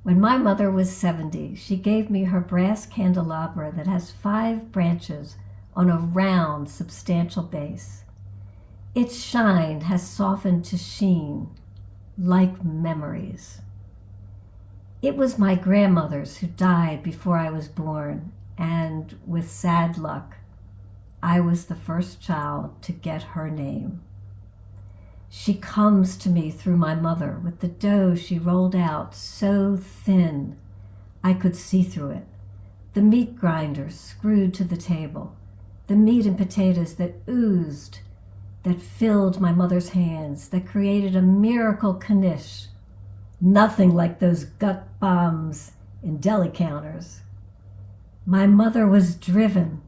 When my mother was 70, she gave me her brass candelabra that has 5 branches on a round, substantial base. Its shine has softened to sheen, like memories. It was my grandmother's who died before I was born, and with sad luck, I was the first child to get her name. She comes to me through my mother with the dough she rolled out so thin I could see through it, the meat grinders screwed to the table, the meat and potatoes that oozed, that filled my mother's hands, that created a miracle knish, nothing like those gut bombs in deli counters. My mother was driven,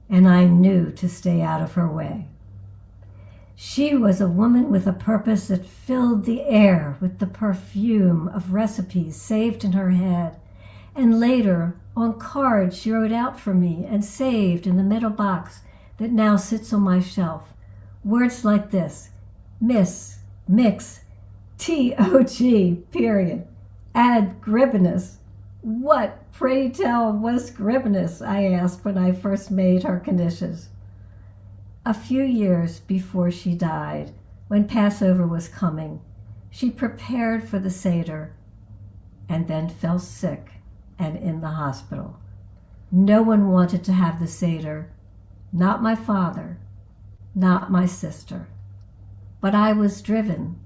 and I knew to stay out of her way. She was a woman with a purpose that filled the air with the perfume of recipes saved in her head, and later on cards she wrote out for me and saved in the metal box that now sits on my shelf. Words like this: miss, mix, T-O-G, period. Add gribbinus. What, pray tell, was gribbinus? I asked when I first made her knishes. A few years before she died, when Passover was coming, she prepared for the Seder and then fell sick and in the hospital. No one wanted to have the Seder, not my father, not my sister. But I was driven,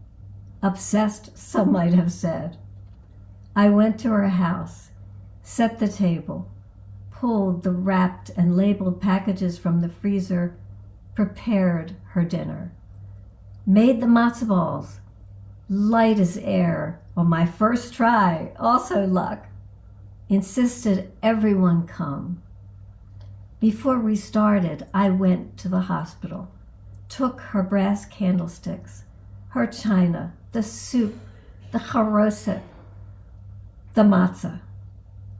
obsessed, some might have said. I went to her house, set the table, pulled the wrapped and labeled packages from the freezer, prepared her dinner, made the matzo balls, light as air on my first try, also luck, insisted everyone come. Before we started, I went to the hospital, took her brass candlesticks, her china, the soup, the charoset, the matzah.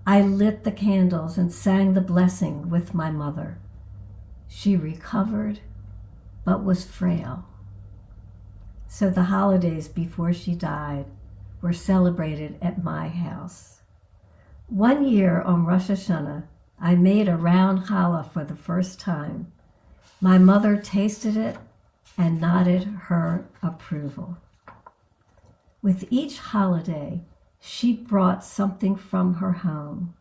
I lit the candles and sang the blessing with my mother. She recovered, but was frail. So the holidays before she died were celebrated at my house. One year on Rosh Hashanah, I made a round challah for the first time. My mother tasted it and nodded her approval. With each holiday, she brought something from her home: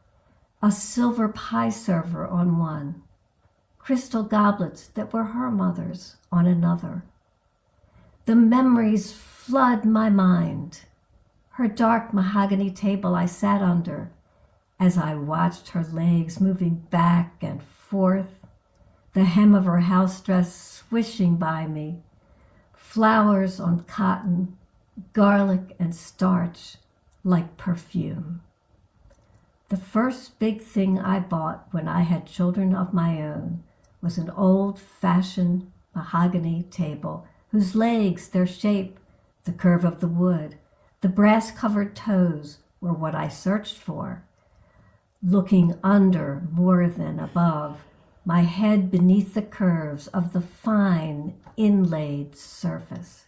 a silver pie server on one, crystal goblets that were her mother's on another. The memories flood my mind. Her dark mahogany table I sat under as I watched her legs moving back and forth, the hem of her house dress swishing by me, flowers on cotton, garlic and starch like perfume. The first big thing I bought when I had children of my own was an old-fashioned mahogany table whose legs, their shape, the curve of the wood, the brass-covered toes were what I searched for. Looking under more than above, my head beneath the curves of the fine, inlaid surface.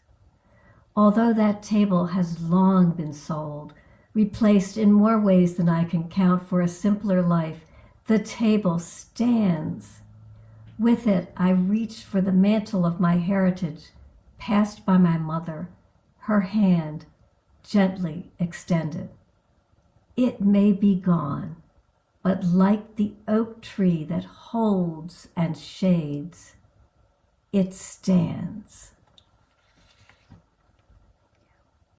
Although that table has long been sold, replaced in more ways than I can count for a simpler life, the table stands. With it, I reached for the mantle of my heritage, passed by my mother, her hand gently extended. It may be gone, but like the oak tree that holds and shades, it stands.